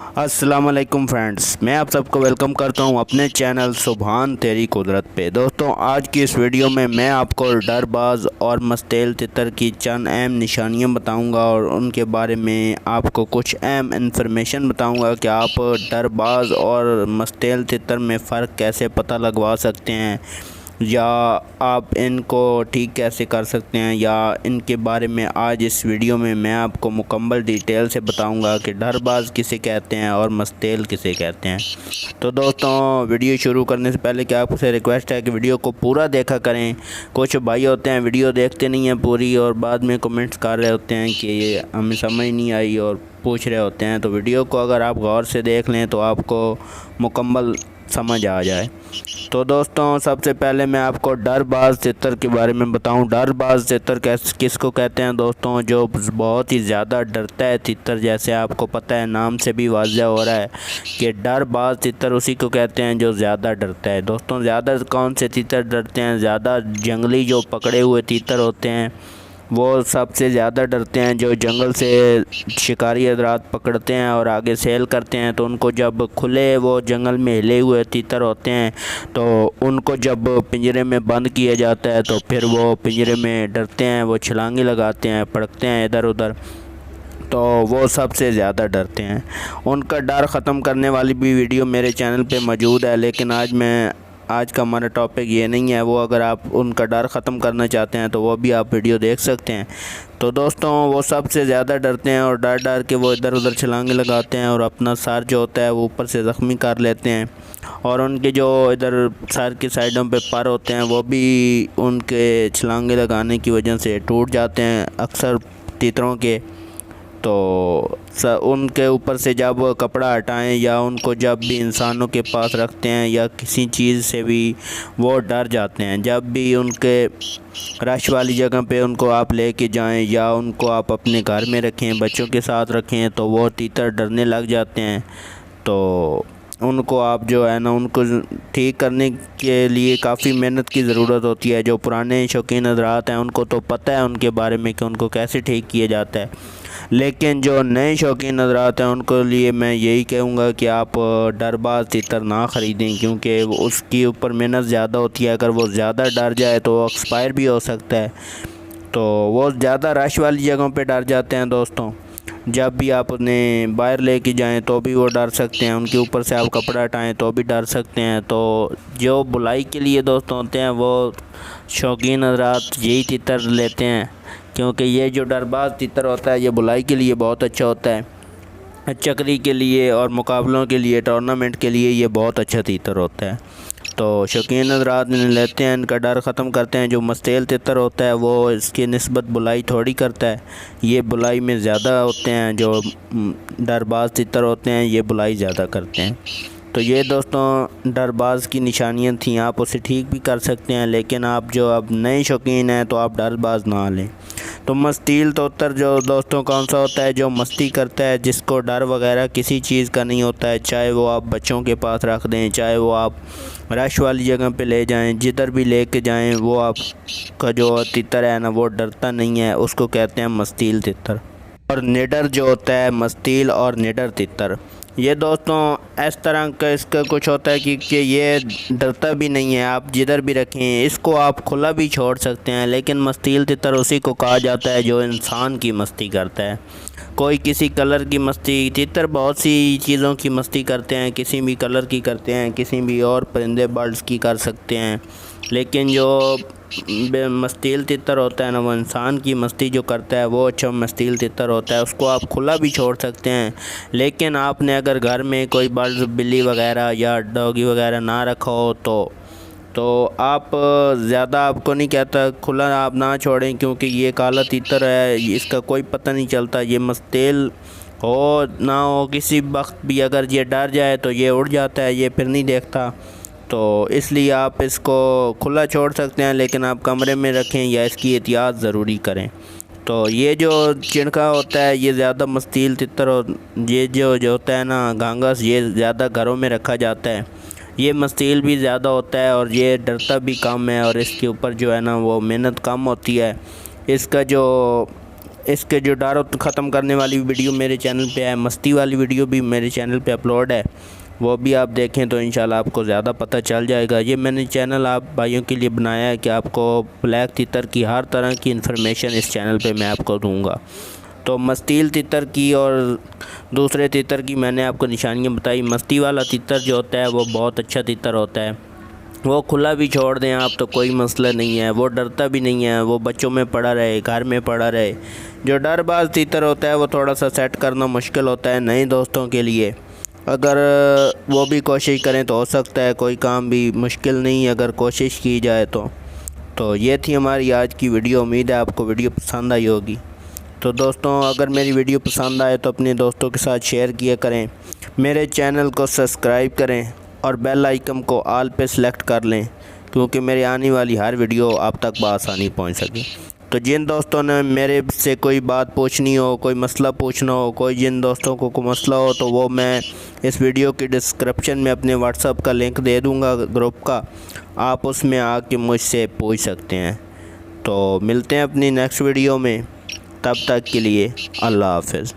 अस्सलाम वालेकुम फ्रेंड्स, मैं आप सबको वेलकम करता हूं अपने चैनल सुभान तेरी कुदरत पे। दोस्तों, आज की इस वीडियो में मैं आपको डरबाज और मस्तेल तितर की चंद अहम निशानियां बताऊंगा और उनके बारे में आपको कुछ अहम इन्फॉर्मेशन बताऊंगा कि आप डरबाज और मस्तेल तितर में फ़र्क कैसे पता लगवा सकते हैं या आप इनको ठीक कैसे कर सकते हैं, या इनके बारे में आज इस वीडियो में मैं आपको मुकम्मल डिटेल से बताऊंगा कि डरबाज किसे कहते हैं और मस्तेल किसे कहते हैं। तो दोस्तों, वीडियो शुरू करने से पहले क्या आपसे रिक्वेस्ट है कि वीडियो को पूरा देखा करें। कुछ भाई होते हैं वीडियो देखते नहीं हैं पूरी और बाद में कमेंट्स कर रहे होते हैं कि ये हमें समझ नहीं आई और पूछ रहे होते हैं। तो वीडियो को अगर आप गौर से देख लें तो आपको मुकम्मल समझ आ जाए। तो दोस्तों, सबसे पहले मैं आपको डरबाज तितर के बारे में बताऊं। डरबाज तितर किसको कहते हैं दोस्तों? जो बहुत ही ज़्यादा डरता है तितर। जैसे आपको पता है, नाम से भी वाज़ह हो रहा है कि डरबाज तितर उसी को कहते हैं जो ज़्यादा डरता है। दोस्तों, ज़्यादा कौन से तितर डरते हैं? ज़्यादा जंगली जो पकड़े हुए तितर होते हैं वो सबसे ज़्यादा डरते हैं। जो जंगल से शिकारी हजरात पकड़ते हैं और आगे सेल करते हैं, तो उनको जब खुले वो जंगल में हिले हुए तीतर होते हैं तो उनको जब पिंजरे में बंद किया जाता है तो फिर वो पिंजरे में डरते हैं, वो छलांगे लगाते हैं, पड़कते हैं इधर उधर। तो वो सबसे ज़्यादा डरते हैं। उनका डर ख़त्म करने वाली भी वीडियो मेरे चैनल पे मौजूद है, लेकिन आज का हमारा टॉपिक ये नहीं है। वो अगर आप उनका डर ख़त्म करना चाहते हैं तो वो भी आप वीडियो देख सकते हैं। तो दोस्तों, वो सबसे ज़्यादा डरते हैं और डर डर के वो इधर उधर छलांगे लगाते हैं और अपना सर जो होता है वो ऊपर से ज़ख्मी कर लेते हैं। और उनके जो इधर सर की साइडों पे पर होते हैं वो भी उनके छलांगे लगाने की वजह से टूट जाते हैं अक्सर तीतरों के। तो उनके ऊपर से जब कपड़ा हटाएं या उनको जब भी इंसानों के पास रखते हैं या किसी चीज़ से भी वो डर जाते हैं। जब भी उनके रश वाली जगह पे उनको आप लेके जाएं या उनको आप अपने घर में रखें, बच्चों के साथ रखें, तो वो तीतर डरने लग जाते हैं। तो उनको आप जो है ना, उनको ठीक करने के लिए काफ़ी मेहनत की ज़रूरत होती है। जो पुराने शौकीन हज़रात हैं उनको तो पता है उनके बारे में कि उनको कैसे ठीक किया जाता है, लेकिन जो नए शौकीन हज़रात हैं उनको लिए मैं यही कहूँगा कि आप डरबाज तीतर ना ख़रीदें, क्योंकि उसके ऊपर मेहनत ज़्यादा होती है। अगर वो ज़्यादा डर जाए तो वो एक्सपायर भी हो सकता है। तो वो ज़्यादा रश वाली जगहों पे डर जाते हैं दोस्तों। जब भी आप उन्हें बाहर लेके जाएं तो भी वो डर सकते हैं, उनके ऊपर से आप कपड़ा हटाएं तो भी डर सकते हैं। तो जो बुलाई के लिए दोस्तों होते हैं वो शौकीन हज़रात यही तीतर लेते हैं, क्योंकि ये जो डरबाज तीतर होता है ये बुलाई के लिए बहुत अच्छा होता है। चक्री के लिए और मुकाबलों के लिए, टूर्नामेंट के लिए ये बहुत अच्छा तीतर होता है। तो शौकीन हज़रात लेते हैं, इनका डर ख़त्म करते हैं। जो मस्तेल तितर होता है वो इसकी निस्बत बुलाई थोड़ी करता है, ये बुलाई में ज़्यादा होते हैं। जो डरबाज तितर होते हैं ये बुलाई ज़्यादा करते हैं। तो ये दोस्तों डरबाज की निशानियाँ थीं। आप उसे ठीक भी कर सकते हैं, लेकिन आप जो अब नए शौकीन हैं तो आप डरबाज ना लें। तो मस्तील तोतर जो दोस्तों कौन सा होता है? जो मस्ती करता है, जिसको डर वगैरह किसी चीज़ का नहीं होता है। चाहे वो आप बच्चों के पास रख दें, चाहे वो आप रश वाली जगह पे ले जाएं, जिधर भी लेके जाएं, वो आपका जो तितर है ना वो डरता नहीं है, उसको कहते हैं मस्तील तितर। और निडर जो होता है, मस्तील और निडर तितर, ये दोस्तों इस तरह का इसका कुछ होता है कि ये डरता भी नहीं है। आप जिधर भी रखें इसको आप खुला भी छोड़ सकते हैं, लेकिन मस्तील तितर उसी को कहा जाता है जो इंसान की मस्ती करता है। कोई किसी कलर की मस्ती, तितर बहुत सी चीज़ों की मस्ती करते हैं, किसी भी कलर की करते हैं, किसी भी और परिंदे बर्ड्स की कर सकते हैं। लेकिन जो मस्तील तितर होता है ना, वो इंसान की मस्ती जो करता है वो अच्छा मस्तील तितर होता है। उसको आप खुला भी छोड़ सकते हैं, लेकिन आपने अगर घर में कोई बर्ड्स, बिल्ली वगैरह या डॉगी वगैरह ना रखा हो तो आप ज़्यादा, आपको नहीं कहता खुला आप ना छोड़ें, क्योंकि ये काला तीतर है, इसका कोई पता नहीं चलता। ये मस्तेल हो ना हो, किसी वक्त भी अगर ये डर जाए तो ये उड़ जाता है, ये फिर नहीं देखता। तो इसलिए आप इसको खुला छोड़ सकते हैं, लेकिन आप कमरे में रखें या इसकी एहतियात ज़रूरी करें। तो ये जो चिड़का होता है ये ज़्यादा मस्तील तितर ये जो होता है ना घांगस, ये ज़्यादा घरों में रखा जाता है। ये मस्तील भी ज़्यादा होता है और ये डरता भी कम है, और इसके ऊपर जो है ना वो मेहनत कम होती है। इसका जो इसके जो डर ख़त्म करने वाली वीडियो मेरे चैनल पे है, मस्ती वाली वीडियो भी मेरे चैनल पे अपलोड है, वो भी आप देखें तो इंशाल्लाह आपको ज़्यादा पता चल जाएगा। ये मैंने चैनल आप भाइयों के लिए बनाया है कि आपको ब्लैक तितर की हर तरह की इन्फॉर्मेशन इस चैनल पे मैं आपको दूंगा। तो मस्तील तितर की और दूसरे तितर की मैंने आपको निशानियाँ बताई। मस्ती वाला तितर जो होता है वो बहुत अच्छा तितर होता है, वो खुला भी छोड़ दें आप तो कोई मसला नहीं है, वो डरता भी नहीं है, वो बच्चों में पड़ा रहे, घर में पड़ा रहे। जो डरबाज तितर होता है वो थोड़ा सा सेट करना मुश्किल होता है नए दोस्तों के लिए, अगर वो भी कोशिश करें तो हो सकता है कोई काम भी मुश्किल नहीं अगर कोशिश की जाए तो ये थी हमारी आज की वीडियो। उम्मीद है आपको वीडियो पसंद आई होगी। तो दोस्तों अगर मेरी वीडियो पसंद आए तो अपने दोस्तों के साथ शेयर किया करें, मेरे चैनल को सब्सक्राइब करें और बेल आइकन को ऑल पे सेलेक्ट कर लें, क्योंकि मेरी आने वाली हर वीडियो आप तक बआसानी पहुंच सके। तो जिन दोस्तों ने मेरे से कोई बात पूछनी हो, कोई मसला पूछना हो, जिन दोस्तों को कोई मसला हो, तो वो मैं इस वीडियो की डिस्क्रिप्शन में अपने व्हाट्सएप का लिंक दे दूँगा ग्रुप का, आप उसमें आके मुझसे पूछ सकते हैं। तो मिलते हैं अपनी नेक्स्ट वीडियो में, तब तक के लिए अल्लाह हाफ़िज़।